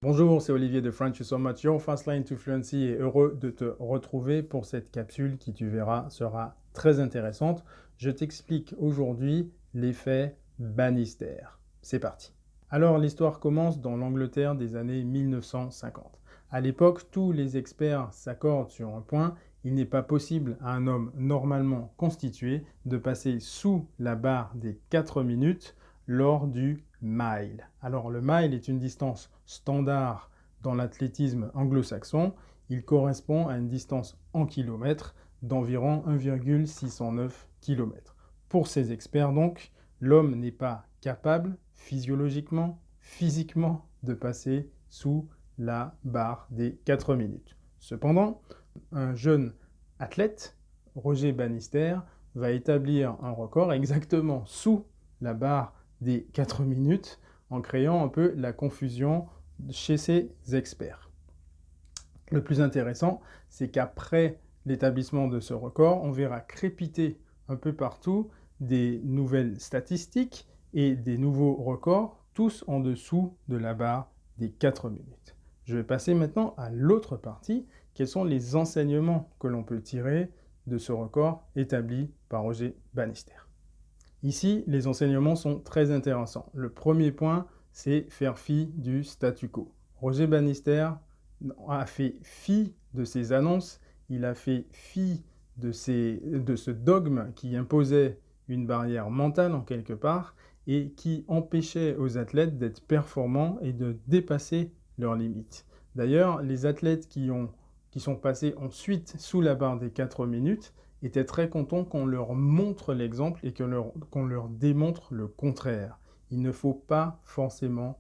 Bonjour, c'est Olivier de French So Much, your fast line to fluency, et heureux de te retrouver pour cette capsule qui, tu verras, sera très intéressante. Je t'explique aujourd'hui l'effet Bannister. C'est parti. Alors, l'histoire commence dans l'Angleterre des années 1950. À l'époque, tous les experts s'accordent sur un point: il n'est pas possible à un homme normalement constitué de passer sous la barre des 4 minutes lors du mile. Alors le mile est une distance standard dans l'athlétisme anglo-saxon. Il correspond à une distance en kilomètres d'environ 1,609 km. Pour ces experts donc, l'homme n'est pas capable physiologiquement, physiquement, de passer sous la barre des 4 minutes. Cependant, un jeune athlète, Roger Bannister, va établir un record exactement sous la barre des 4 minutes en créant un peu la confusion chez ces experts. Le plus intéressant, c'est qu'après l'établissement de ce record, on verra crépiter un peu partout des nouvelles statistiques et des nouveaux records, tous en dessous de la barre des 4 minutes. Je vais passer maintenant à l'autre partie. Quels sont les enseignements que l'on peut tirer de ce record établi par Roger Bannister? Ici, les enseignements sont très intéressants. Le premier point, c'est faire fi du statu quo. Roger Bannister a fait fi de ses annonces, il a fait fi de ce dogme qui imposait une barrière mentale en quelque part et qui empêchait aux athlètes d'être performants et de dépasser leurs limites. D'ailleurs, les athlètes qui sont passés ensuite sous la barre des 4 minutes étaient très contents qu'on leur montre l'exemple et qu'on leur démontre le contraire. Il ne faut pas forcément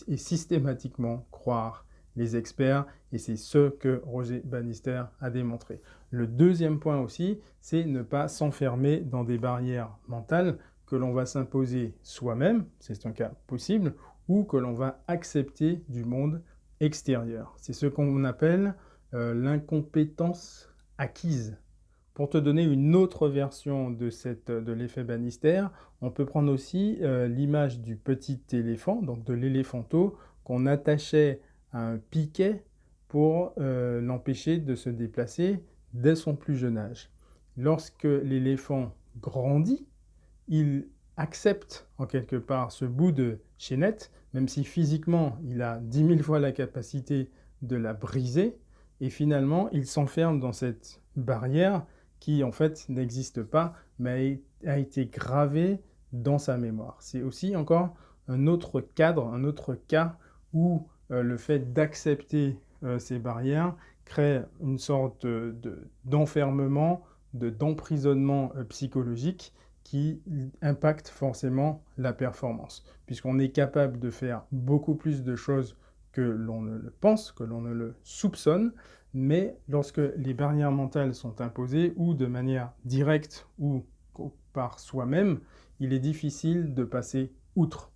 et systématiquement croire les experts, et c'est ce que Roger Bannister a démontré. Le deuxième point aussi, c'est ne pas s'enfermer dans des barrières mentales que l'on va s'imposer soi-même, c'est un cas possible, ou que l'on va accepter du monde extérieur. C'est ce qu'on appelle l'incompétence acquise. Pour te donner une autre version de l'effet Bannister, on peut prendre aussi l'image du petit éléphant, donc de l'éléphanteau, qu'on attachait à un piquet pour l'empêcher de se déplacer dès son plus jeune âge. Lorsque l'éléphant grandit, il accepte en quelque part ce bout de chaînette, même si physiquement il a 10 000 fois la capacité de la briser, et finalement il s'enferme dans cette barrière qui en fait n'existe pas, mais a été gravée dans sa mémoire. C'est aussi encore un autre cadre, un autre cas où le fait d'accepter ces barrières crée une sorte d'enfermement, d'emprisonnement psychologique qui impacte forcément la performance, puisqu'on est capable de faire beaucoup plus de choses que l'on ne le pense, que l'on ne le soupçonne, mais lorsque les barrières mentales sont imposées, ou de manière directe ou par soi-même, il est difficile de passer outre.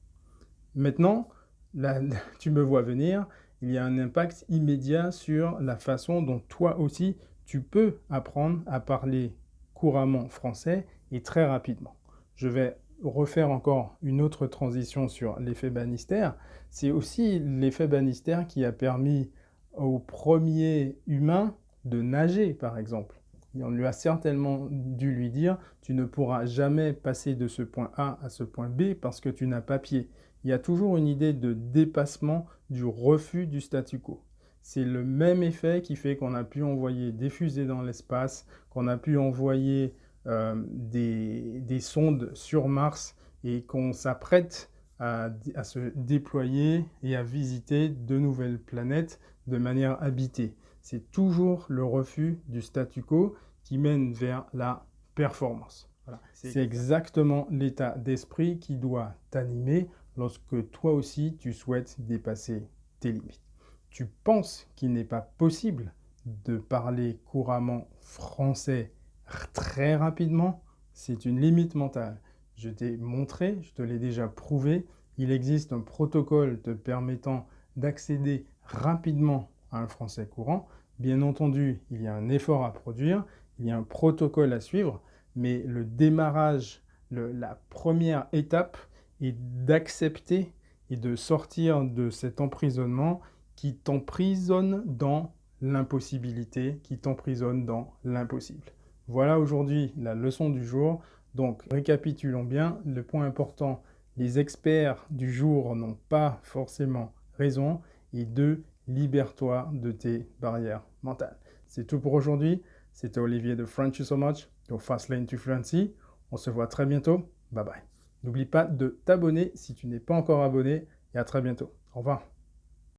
Maintenant, là, tu me vois venir, il y a un impact immédiat sur la façon dont toi aussi tu peux apprendre à parler couramment français et très rapidement. Je vais refaire encore une autre transition sur l'effet Bannister. C'est aussi l'effet Bannister qui a permis aux premiers humains de nager, par exemple. Et on lui a certainement dû lui dire: tu ne pourras jamais passer de ce point A à ce point B parce que tu n'as pas pied. Il y a toujours une idée de dépassement, du refus du statu quo. C'est le même effet qui fait qu'on a pu envoyer des fusées dans l'espace, qu'on a pu envoyer des sondes sur Mars et qu'on s'apprête à se déployer et à visiter de nouvelles planètes de manière habitée. C'est toujours le refus du statu quo qui mène vers la performance. Voilà. C'est exactement l'état d'esprit qui doit t'animer lorsque toi aussi tu souhaites dépasser tes limites. Tu penses qu'il n'est pas possible de parler couramment français très rapidement, c'est une limite mentale. Je t'ai montré, je te l'ai déjà prouvé, il existe un protocole te permettant d'accéder rapidement à un français courant. Bien entendu, il y a un effort à produire, il y a un protocole à suivre, mais le démarrage, la première étape est d'accepter et de sortir de cet emprisonnement qui t'emprisonne dans l'impossibilité, qui t'emprisonne dans l'impossible. Voilà aujourd'hui la leçon du jour. Donc, récapitulons bien, le point important, les experts du jour n'ont pas forcément raison. Et 2, libère-toi de tes barrières mentales. C'est tout pour aujourd'hui. C'était Olivier de French You So Much, au Fastlane to Fluency. On se voit très bientôt. Bye bye. N'oublie pas de t'abonner si tu n'es pas encore abonné et à très bientôt. Au revoir.